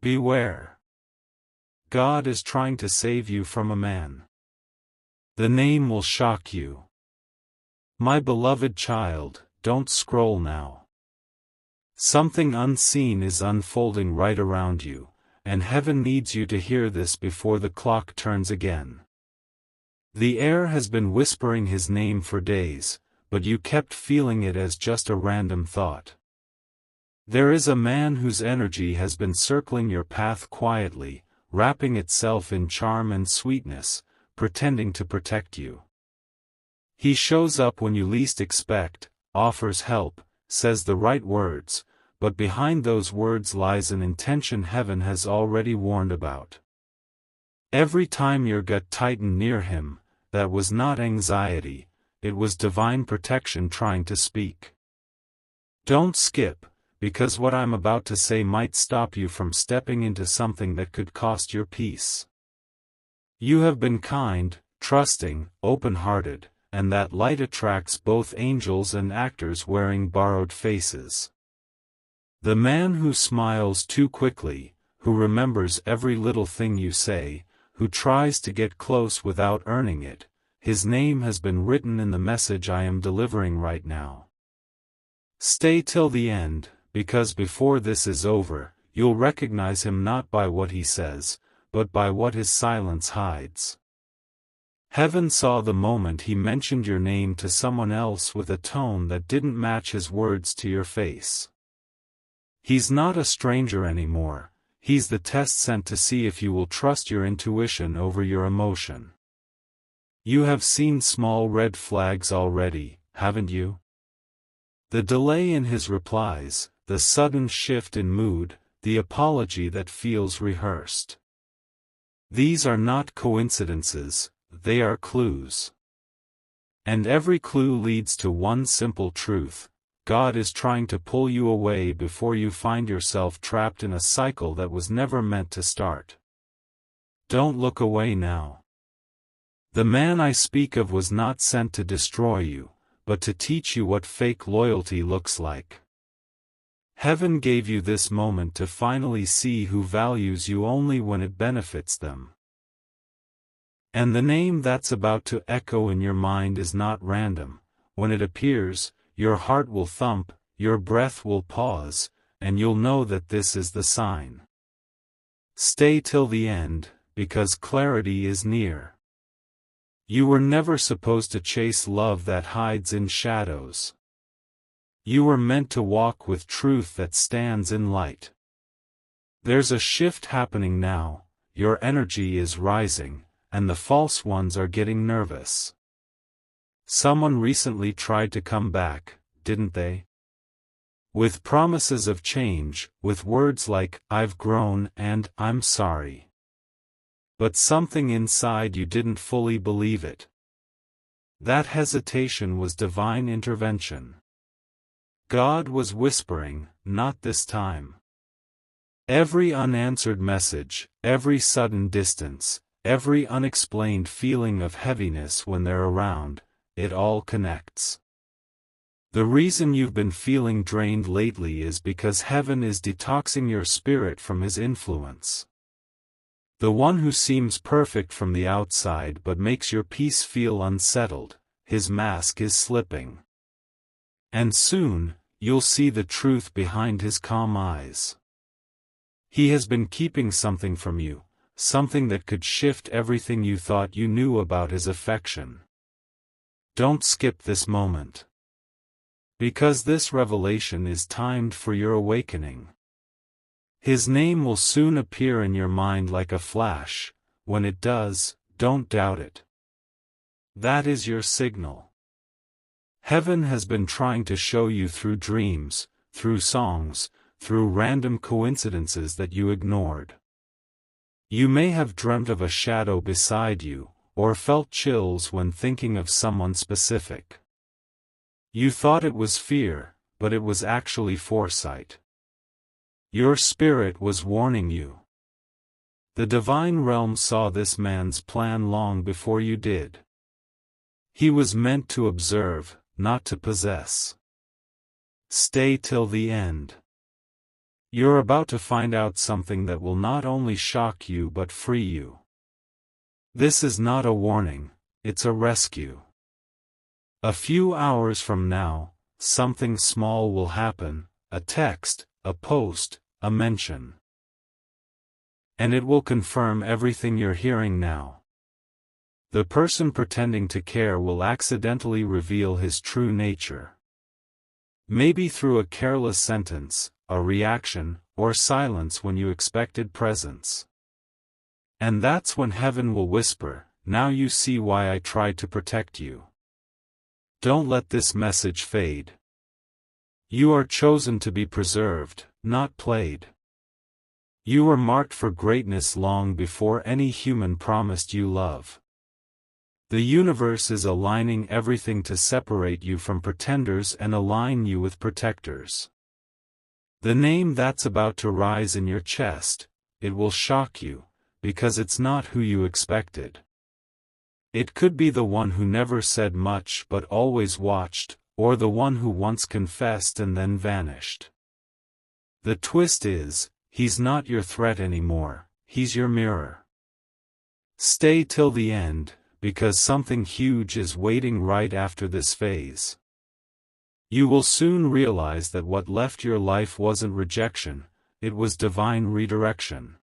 Beware. God is trying to save you from a man. The name will shock you. My beloved child, don't scroll now. Something unseen is unfolding right around you, and heaven needs you to hear this before the clock turns again. The air has been whispering his name for days, but you kept feeling it as just a random thought. There is a man whose energy has been circling your path quietly, wrapping itself in charm and sweetness, pretending to protect you. He shows up when you least expect, offers help, says the right words, but behind those words lies an intention heaven has already warned about. Every time your gut tightened near him, that was not anxiety, it was divine protection trying to speak. Don't skip, because what I'm about to say might stop you from stepping into something that could cost your peace. You have been kind, trusting, open-hearted, and that light attracts both angels and actors wearing borrowed faces. The man who smiles too quickly, who remembers every little thing you say, who tries to get close without earning it, his name has been written in the message I am delivering right now. Stay till the end, because before this is over, you'll recognize him not by what he says, but by what his silence hides. Heaven saw the moment he mentioned your name to someone else with a tone that didn't match his words to your face. He's not a stranger anymore, he's the test sent to see if you will trust your intuition over your emotion. You have seen small red flags already, haven't you? The delay in his replies, the sudden shift in mood, the apology that feels rehearsed. These are not coincidences, they are clues. And every clue leads to one simple truth: God is trying to pull you away before you find yourself trapped in a cycle that was never meant to start. Don't look away now. The man I speak of was not sent to destroy you, but to teach you what fake loyalty looks like. Heaven gave you this moment to finally see who values you only when it benefits them. And the name that's about to echo in your mind is not random. When it appears, your heart will thump, your breath will pause, and you'll know that this is the sign. Stay till the end, because clarity is near. You were never supposed to chase love that hides in shadows. You were meant to walk with truth that stands in light. There's a shift happening now, your energy is rising, and the false ones are getting nervous. Someone recently tried to come back, didn't they? With promises of change, with words like, "I've grown" and "I'm sorry." But something inside you didn't fully believe it. That hesitation was divine intervention. God was whispering, "Not this time." Every unanswered message, every sudden distance, every unexplained feeling of heaviness when they're around, it all connects. The reason you've been feeling drained lately is because heaven is detoxing your spirit from his influence. The one who seems perfect from the outside but makes your peace feel unsettled, his mask is slipping. And soon, you'll see the truth behind his calm eyes. He has been keeping something from you, something that could shift everything you thought you knew about his affection. Don't skip this moment. Because this revelation is timed for your awakening. His name will soon appear in your mind like a flash. When it does, don't doubt it. That is your signal. Heaven has been trying to show you through dreams, through songs, through random coincidences that you ignored. You may have dreamt of a shadow beside you, or felt chills when thinking of someone specific. You thought it was fear, but it was actually foresight. Your spirit was warning you. The divine realm saw this man's plan long before you did. He was meant to observe, not to possess. Stay till the end. You're about to find out something that will not only shock you but free you. This is not a warning, it's a rescue. A few hours from now, something small will happen, a text, a post, a mention. And it will confirm everything you're hearing now. The person pretending to care will accidentally reveal his true nature. Maybe through a careless sentence, a reaction, or silence when you expected presence. And that's when heaven will whisper, "Now you see why I tried to protect you. Don't let this message fade. You are chosen to be preserved, not played. You were marked for greatness long before any human promised you love. The universe is aligning everything to separate you from pretenders and align you with protectors. The name that's about to rise in your chest, it will shock you, because it's not who you expected. It could be the one who never said much but always watched, or the one who once confessed and then vanished. The twist is, he's not your threat anymore, he's your mirror. Stay till the end, because something huge is waiting right after this phase. You will soon realize that what left your life wasn't rejection, it was divine redirection.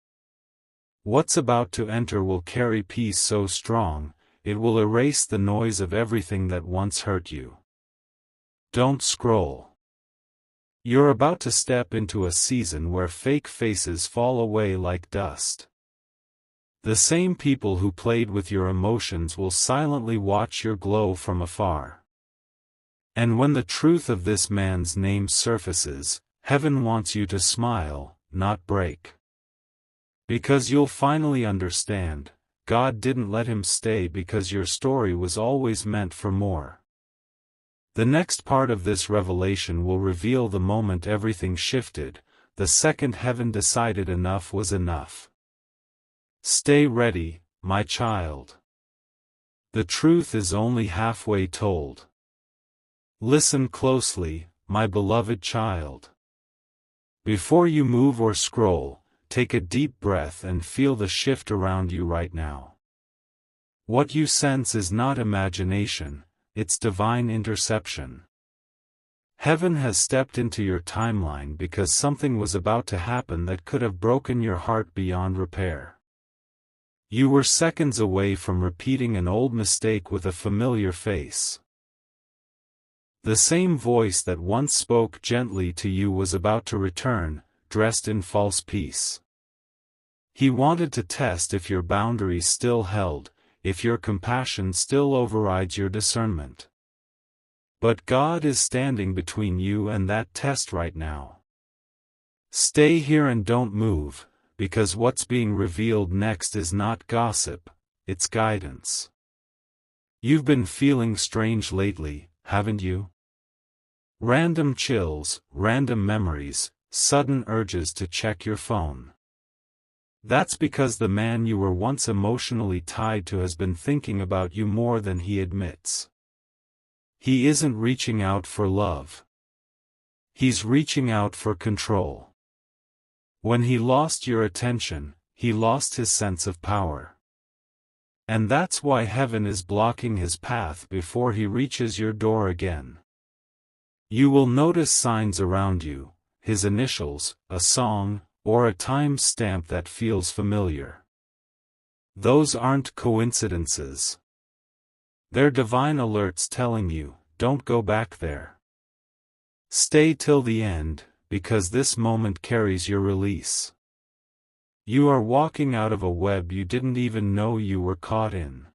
What's about to enter will carry peace so strong, it will erase the noise of everything that once hurt you. Don't scroll. You're about to step into a season where fake faces fall away like dust. The same people who played with your emotions will silently watch your glow from afar. And when the truth of this man's name surfaces, heaven wants you to smile, not break. Because you'll finally understand, God didn't let him stay because your story was always meant for more. The next part of this revelation will reveal the moment everything shifted, the second heaven decided enough was enough. Stay ready, my child. The truth is only halfway told. Listen closely, my beloved child. Before you move or scroll, take a deep breath and feel the shift around you right now. What you sense is not imagination, it's divine interception. Heaven has stepped into your timeline because something was about to happen that could have broken your heart beyond repair. You were seconds away from repeating an old mistake with a familiar face. The same voice that once spoke gently to you was about to return, dressed in false peace. He wanted to test if your boundaries still held, if your compassion still overrides your discernment. But God is standing between you and that test right now. Stay here and don't move, because what's being revealed next is not gossip, it's guidance. You've been feeling strange lately, haven't you? Random chills, random memories, sudden urges to check your phone. That's because the man you were once emotionally tied to has been thinking about you more than he admits. He isn't reaching out for love. He's reaching out for control. When he lost your attention, he lost his sense of power. And that's why heaven is blocking his path before he reaches your door again. You will notice signs around you, his initials, a song, or a time stamp that feels familiar. Those aren't coincidences. They're divine alerts telling you, don't go back there. Stay till the end, because this moment carries your release. You are walking out of a web you didn't even know you were caught in.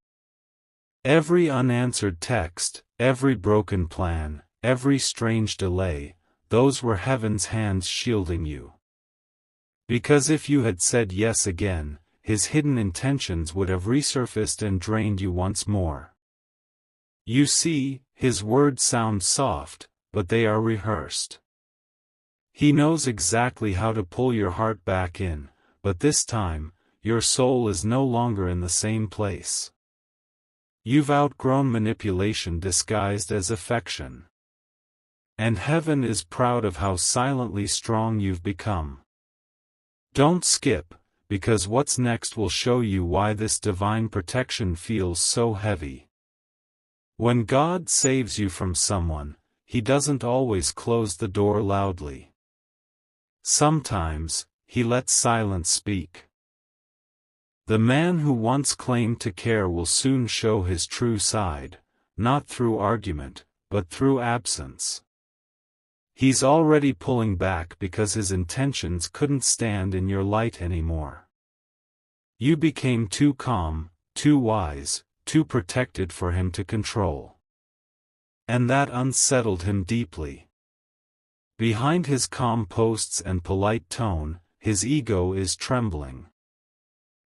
Every unanswered text, every broken plan, every strange delay, those were heaven's hands shielding you. Because if you had said yes again, his hidden intentions would have resurfaced and drained you once more. You see, his words sound soft, but they are rehearsed. He knows exactly how to pull your heart back in, but this time, your soul is no longer in the same place. You've outgrown manipulation disguised as affection. And heaven is proud of how silently strong you've become. Don't skip, because what's next will show you why this divine protection feels so heavy. When God saves you from someone, He doesn't always close the door loudly. Sometimes, He lets silence speak. The man who once claimed to care will soon show his true side, not through argument, but through absence. He's already pulling back because his intentions couldn't stand in your light anymore. You became too calm, too wise, too protected for him to control. And that unsettled him deeply. Behind his calm posts and polite tone, his ego is trembling.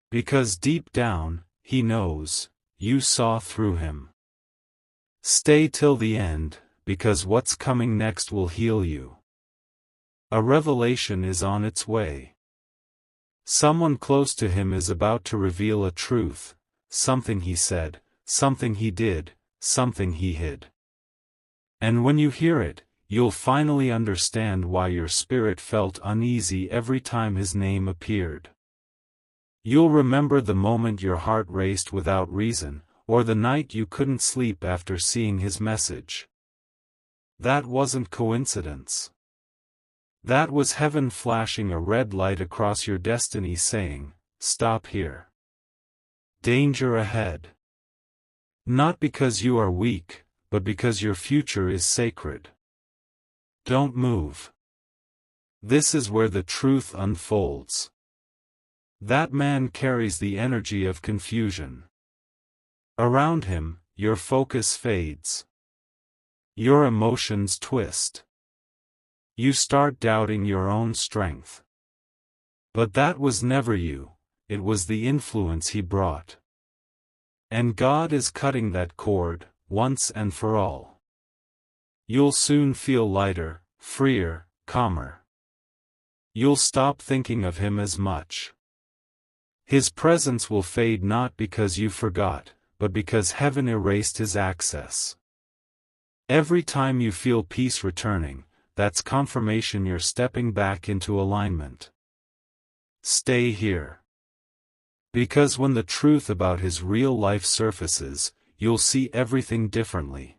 Because deep down, he knows, you saw through him. Stay till the end, because what's coming next will heal you. A revelation is on its way. Someone close to him is about to reveal a truth, something he said, something he did, something he hid. And when you hear it, you'll finally understand why your spirit felt uneasy every time his name appeared. You'll remember the moment your heart raced without reason, or the night you couldn't sleep after seeing his message. That wasn't coincidence. That was heaven flashing a red light across your destiny saying, "Stop here. Danger ahead." Not because you are weak, but because your future is sacred. Don't move. This is where the truth unfolds. That man carries the energy of confusion. Around him, your focus fades. Your emotions twist. You start doubting your own strength. But that was never you, it was the influence he brought. And God is cutting that cord, once and for all. You'll soon feel lighter, freer, calmer. You'll stop thinking of him as much. His presence will fade not because you forgot, but because heaven erased his access. Every time you feel peace returning, that's confirmation you're stepping back into alignment. Stay here. Because when the truth about his real life surfaces, you'll see everything differently.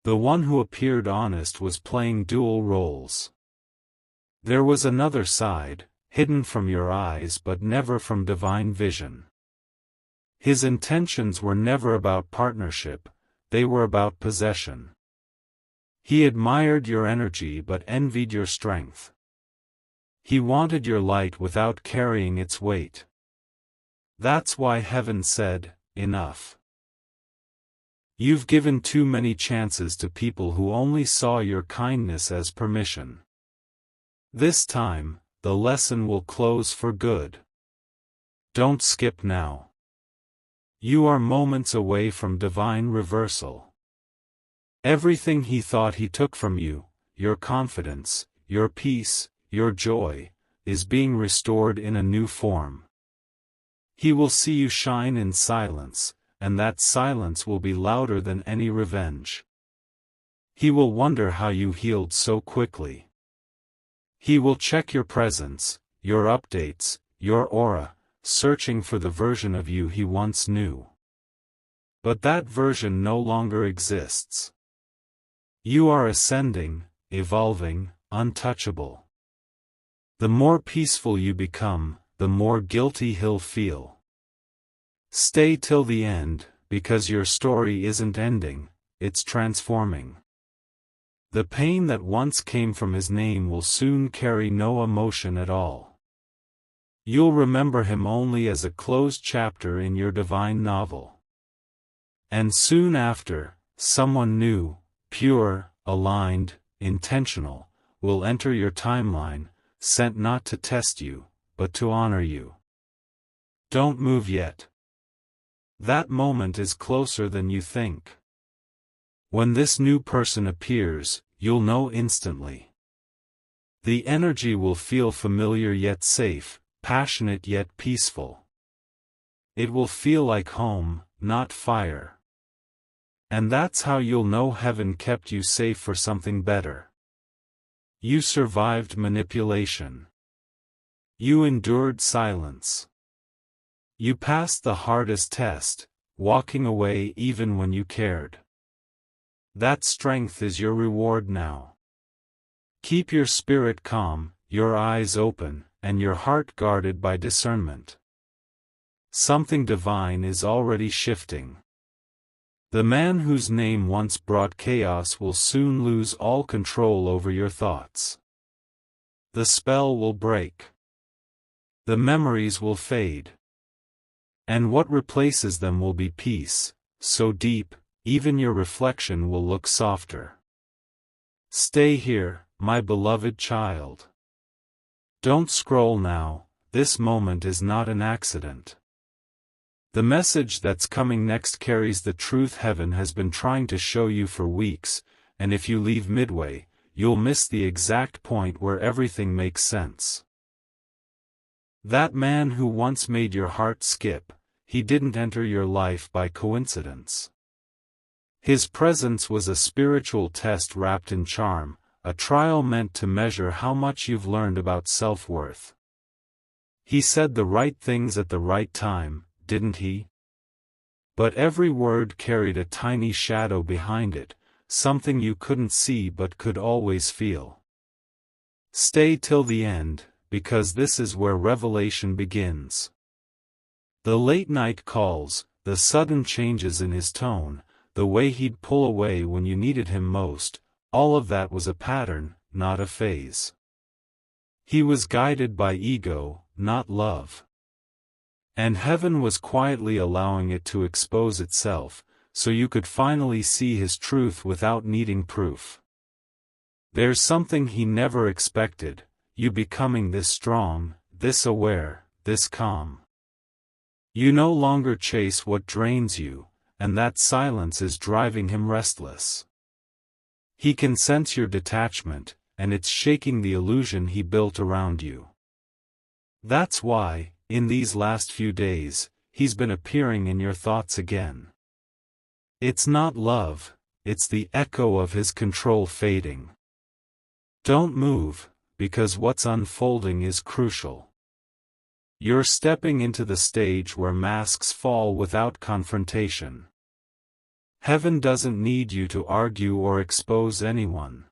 The one who appeared honest was playing dual roles. There was another side, hidden from your eyes but never from divine vision. His intentions were never about partnership, they were about possession. He admired your energy but envied your strength. He wanted your light without carrying its weight. That's why heaven said, "Enough. You've given too many chances to people who only saw your kindness as permission. This time, the lesson will close for good. Don't skip now. You are moments away from divine reversal. Everything he thought he took from you, your confidence, your peace, your joy, is being restored in a new form. He will see you shine in silence, and that silence will be louder than any revenge. He will wonder how you healed so quickly. He will check your presence, your updates, your aura, searching for the version of you he once knew. But that version no longer exists. You are ascending, evolving, untouchable. The more peaceful you become, the more guilty he'll feel. Stay till the end, because your story isn't ending, it's transforming. The pain that once came from his name will soon carry no emotion at all. You'll remember him only as a closed chapter in your divine novel. And soon after, someone new, pure, aligned, intentional, will enter your timeline, sent not to test you, but to honor you. Don't move yet. That moment is closer than you think. When this new person appears, you'll know instantly. The energy will feel familiar yet safe, passionate yet peaceful. It will feel like home, not fire. And that's how you'll know heaven kept you safe for something better. You survived manipulation. You endured silence. You passed the hardest test, walking away even when you cared. That strength is your reward now. Keep your spirit calm, your eyes open, and your heart guarded by discernment. Something divine is already shifting. The man whose name once brought chaos will soon lose all control over your thoughts. The spell will break. The memories will fade. And what replaces them will be peace, so deep, even your reflection will look softer. Stay here, my beloved child. Don't scroll now, this moment is not an accident. The message that's coming next carries the truth heaven has been trying to show you for weeks, and if you leave midway, you'll miss the exact point where everything makes sense. That man who once made your heart skip, he didn't enter your life by coincidence. His presence was a spiritual test wrapped in charm, a trial meant to measure how much you've learned about self-worth. He said the right things at the right time, didn't he? But every word carried a tiny shadow behind it, something you couldn't see but could always feel. Stay till the end, because this is where revelation begins. The late-night calls, the sudden changes in his tone, the way he'd pull away when you needed him most, all of that was a pattern, not a phase. He was guided by ego, not love. And heaven was quietly allowing it to expose itself, so you could finally see his truth without needing proof. There's something he never expected, you becoming this strong, this aware, this calm. You no longer chase what drains you, and that silence is driving him restless. He can sense your detachment, and it's shaking the illusion he built around you. That's why, in these last few days, he's been appearing in your thoughts again. It's not love, it's the echo of his control fading. Don't move, because what's unfolding is crucial. You're stepping into the stage where masks fall without confrontation. Heaven doesn't need you to argue or expose anyone.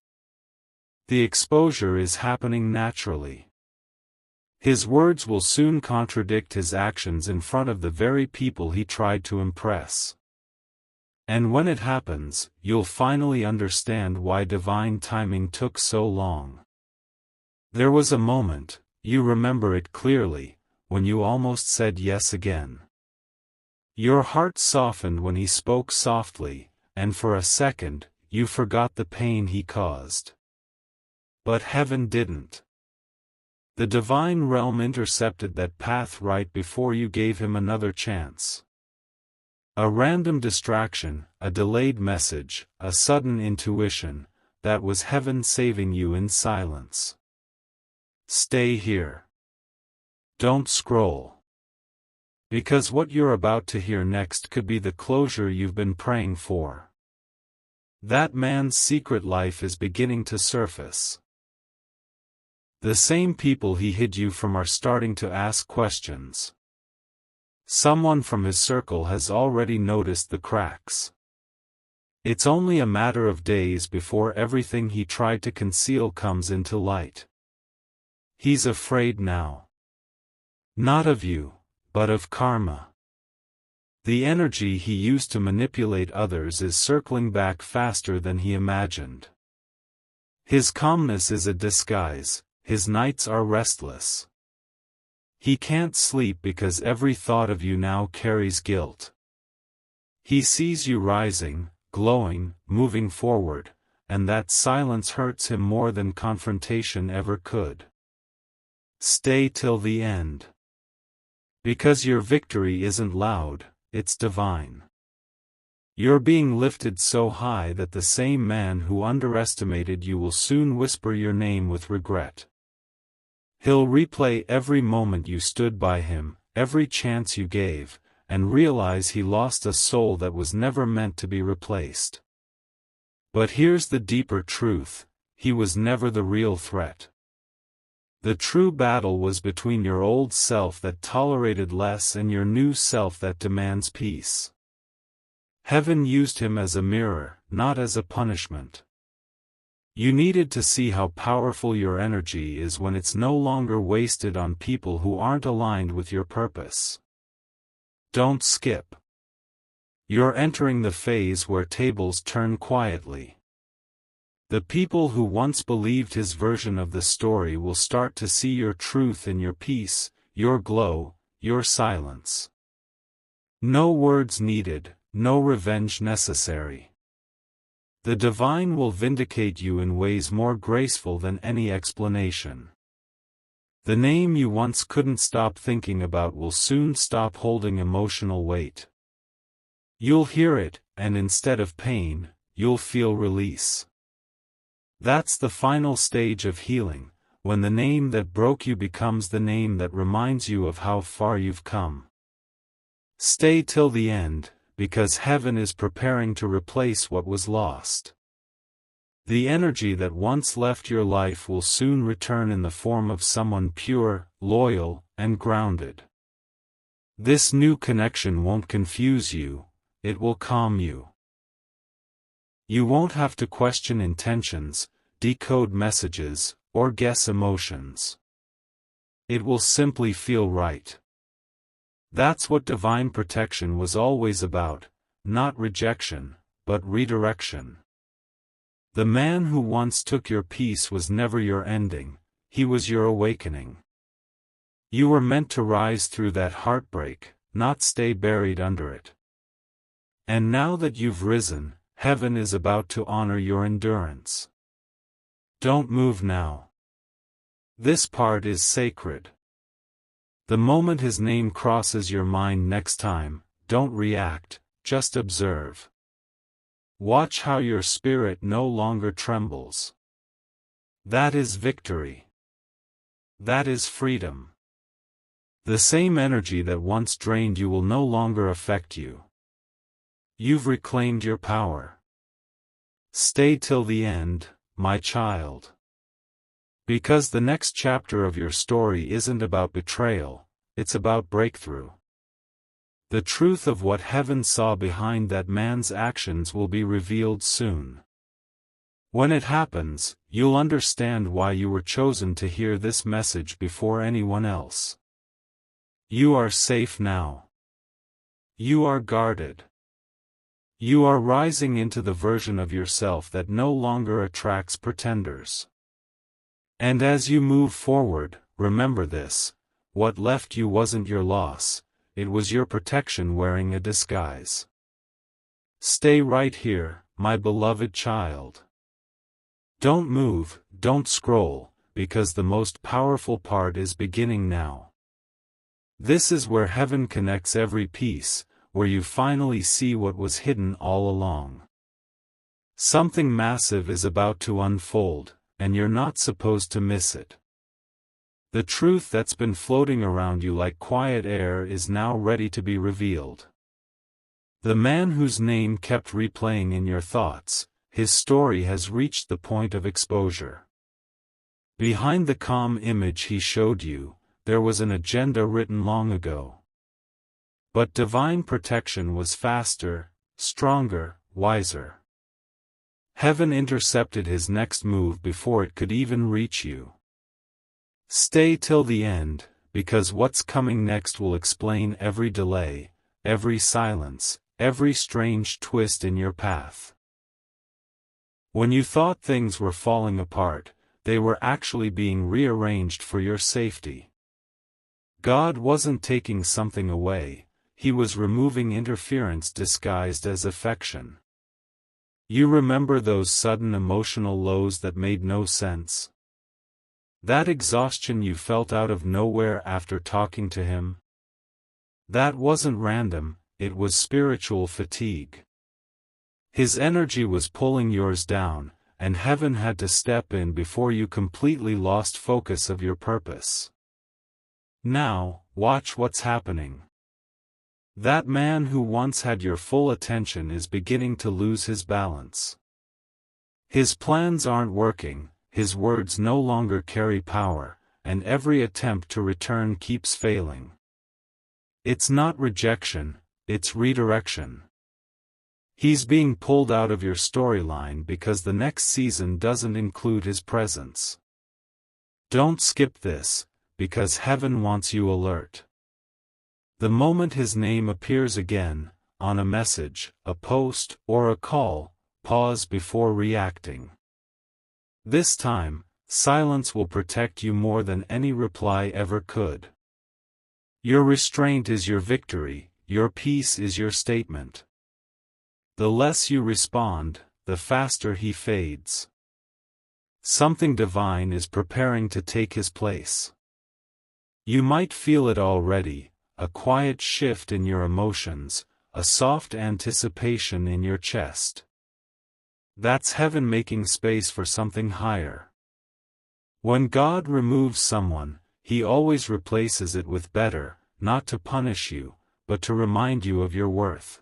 The exposure is happening naturally. His words will soon contradict his actions in front of the very people he tried to impress. And when it happens, you'll finally understand why divine timing took so long. There was a moment, you remember it clearly, when you almost said yes again. Your heart softened when he spoke softly, and for a second, you forgot the pain he caused. But heaven didn't. The divine realm intercepted that path right before you gave him another chance. A random distraction, a delayed message, a sudden intuition, that was heaven saving you in silence. Stay here. Don't scroll. Because what you're about to hear next could be the closure you've been praying for. That man's secret life is beginning to surface. The same people he hid you from are starting to ask questions. Someone from his circle has already noticed the cracks. It's only a matter of days before everything he tried to conceal comes into light. He's afraid now. Not of you, but of karma. The energy he used to manipulate others is circling back faster than he imagined. His calmness is a disguise, his nights are restless. He can't sleep because every thought of you now carries guilt. He sees you rising, glowing, moving forward, and that silence hurts him more than confrontation ever could. Stay till the end. Because your victory isn't loud, it's divine. You're being lifted so high that the same man who underestimated you will soon whisper your name with regret. He'll replay every moment you stood by him, every chance you gave, and realize he lost a soul that was never meant to be replaced. But here's the deeper truth: he was never the real threat. The true battle was between your old self that tolerated less and your new self that demands peace. Heaven used him as a mirror, not as a punishment. You needed to see how powerful your energy is when it's no longer wasted on people who aren't aligned with your purpose. Don't skip. You're entering the phase where tables turn quietly. The people who once believed his version of the story will start to see your truth in your peace, your glow, your silence. No words needed, no revenge necessary. The divine will vindicate you in ways more graceful than any explanation. The name you once couldn't stop thinking about will soon stop holding emotional weight. You'll hear it, and instead of pain, you'll feel release. That's the final stage of healing, when the name that broke you becomes the name that reminds you of how far you've come. Stay till the end, because heaven is preparing to replace what was lost. The energy that once left your life will soon return in the form of someone pure, loyal, and grounded. This new connection won't confuse you, it will calm you. You won't have to question intentions, decode messages, or guess emotions. It will simply feel right. That's what divine protection was always about, not rejection, but redirection. The man who once took your peace was never your ending, he was your awakening. You were meant to rise through that heartbreak, not stay buried under it. And now that you've risen, heaven is about to honor your endurance. Don't move now. This part is sacred. The moment his name crosses your mind next time, don't react, just observe. Watch how your spirit no longer trembles. That is victory. That is freedom. The same energy that once drained you will no longer affect you. You've reclaimed your power. Stay till the end, my child. Because the next chapter of your story isn't about betrayal, it's about breakthrough. The truth of what heaven saw behind that man's actions will be revealed soon. When it happens, you'll understand why you were chosen to hear this message before anyone else. You are safe now. You are guarded. You are rising into the version of yourself that no longer attracts pretenders. And as you move forward, remember this: what left you wasn't your loss, it was your protection wearing a disguise. Stay right here, my beloved child. Don't move, don't scroll, because the most powerful part is beginning now. This is where heaven connects every piece, where you finally see what was hidden all along. Something massive is about to unfold, and you're not supposed to miss it. The truth that's been floating around you like quiet air is now ready to be revealed. The man whose name kept replaying in your thoughts, his story has reached the point of exposure. Behind the calm image he showed you, there was an agenda written long ago. But divine protection was faster, stronger, wiser. Heaven intercepted his next move before it could even reach you. Stay till the end, because what's coming next will explain every delay, every silence, every strange twist in your path. When you thought things were falling apart, they were actually being rearranged for your safety. God wasn't taking something away, He was removing interference disguised as affection. You remember those sudden emotional lows that made no sense? That exhaustion you felt out of nowhere after talking to him? That wasn't random, it was spiritual fatigue. His energy was pulling yours down, and heaven had to step in before you completely lost focus of your purpose. Now, watch what's happening. That man who once had your full attention is beginning to lose his balance. His plans aren't working, his words no longer carry power, and every attempt to return keeps failing. It's not rejection, it's redirection. He's being pulled out of your storyline because the next season doesn't include his presence. Don't skip this, because heaven wants you alert. The moment his name appears again, on a message, a post, or a call, pause before reacting. This time, silence will protect you more than any reply ever could. Your restraint is your victory, your peace is your statement. The less you respond, the faster he fades. Something divine is preparing to take his place. You might feel it already, a quiet shift in your emotions, a soft anticipation in your chest. That's heaven making space for something higher. When God removes someone, he always replaces it with better, not to punish you, but to remind you of your worth.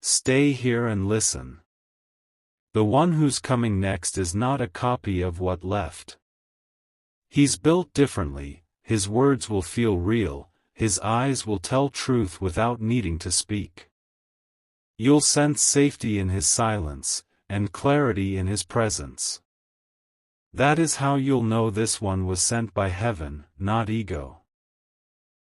Stay here and listen. The one who's coming next is not a copy of what left. He's built differently, his words will feel real, his eyes will tell truth without needing to speak. You'll sense safety in his silence, and clarity in his presence. That is how you'll know this one was sent by heaven, not ego.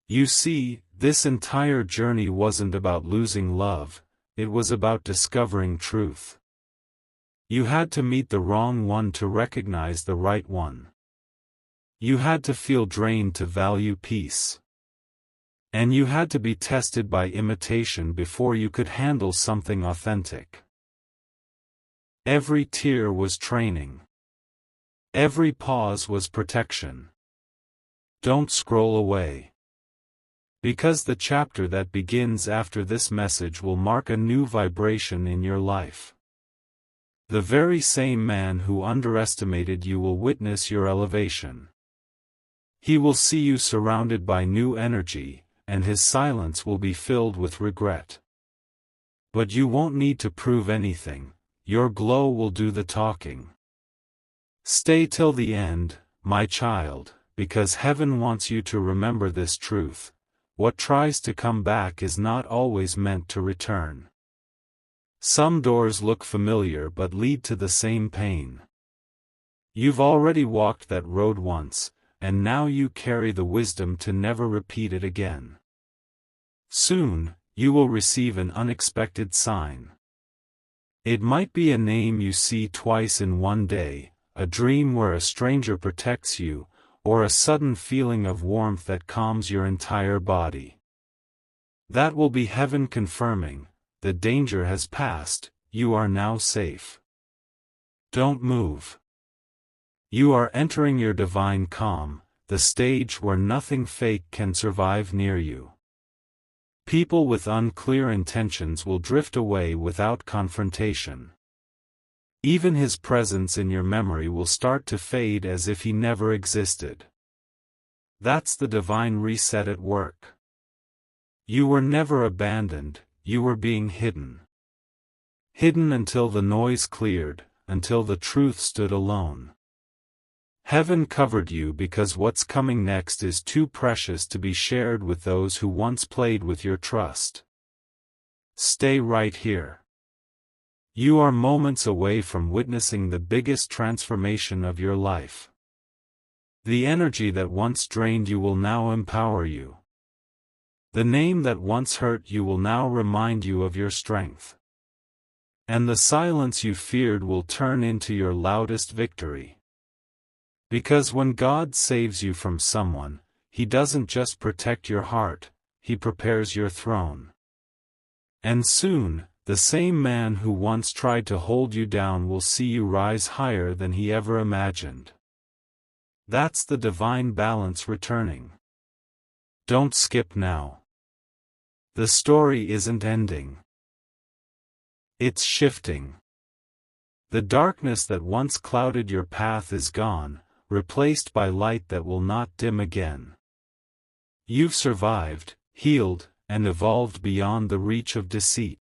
You see, this entire journey wasn't about losing love, it was about discovering truth. You had to meet the wrong one to recognize the right one. You had to feel drained to value peace. And you had to be tested by imitation before you could handle something authentic. Every tear was training. Every pause was protection. Don't scroll away. Because the chapter that begins after this message will mark a new vibration in your life. The very same man who underestimated you will witness your elevation. He will see you surrounded by new energy, and his silence will be filled with regret. But you won't need to prove anything, your glow will do the talking. Stay till the end, my child, because heaven wants you to remember this truth. What tries to come back is not always meant to return. Some doors look familiar but lead to the same pain. You've already walked that road once, and now you carry the wisdom to never repeat it again. Soon, you will receive an unexpected sign. It might be a name you see twice in one day, a dream where a stranger protects you, or a sudden feeling of warmth that calms your entire body. That will be heaven confirming, the danger has passed, you are now safe. Don't move. You are entering your divine calm, the stage where nothing fake can survive near you. People with unclear intentions will drift away without confrontation. Even his presence in your memory will start to fade as if he never existed. That's the divine reset at work. You were never abandoned, you were being hidden. Hidden until the noise cleared, until the truth stood alone. Heaven covered you because what's coming next is too precious to be shared with those who once played with your trust. Stay right here. You are moments away from witnessing the biggest transformation of your life. The energy that once drained you will now empower you. The name that once hurt you will now remind you of your strength. And the silence you feared will turn into your loudest victory. Because when God saves you from someone, he doesn't just protect your heart, he prepares your throne. And soon, the same man who once tried to hold you down will see you rise higher than he ever imagined. That's the divine balance returning. Don't skip now. The story isn't ending. It's shifting. The darkness that once clouded your path is gone, replaced by light that will not dim again. You've survived, healed, and evolved beyond the reach of deceit.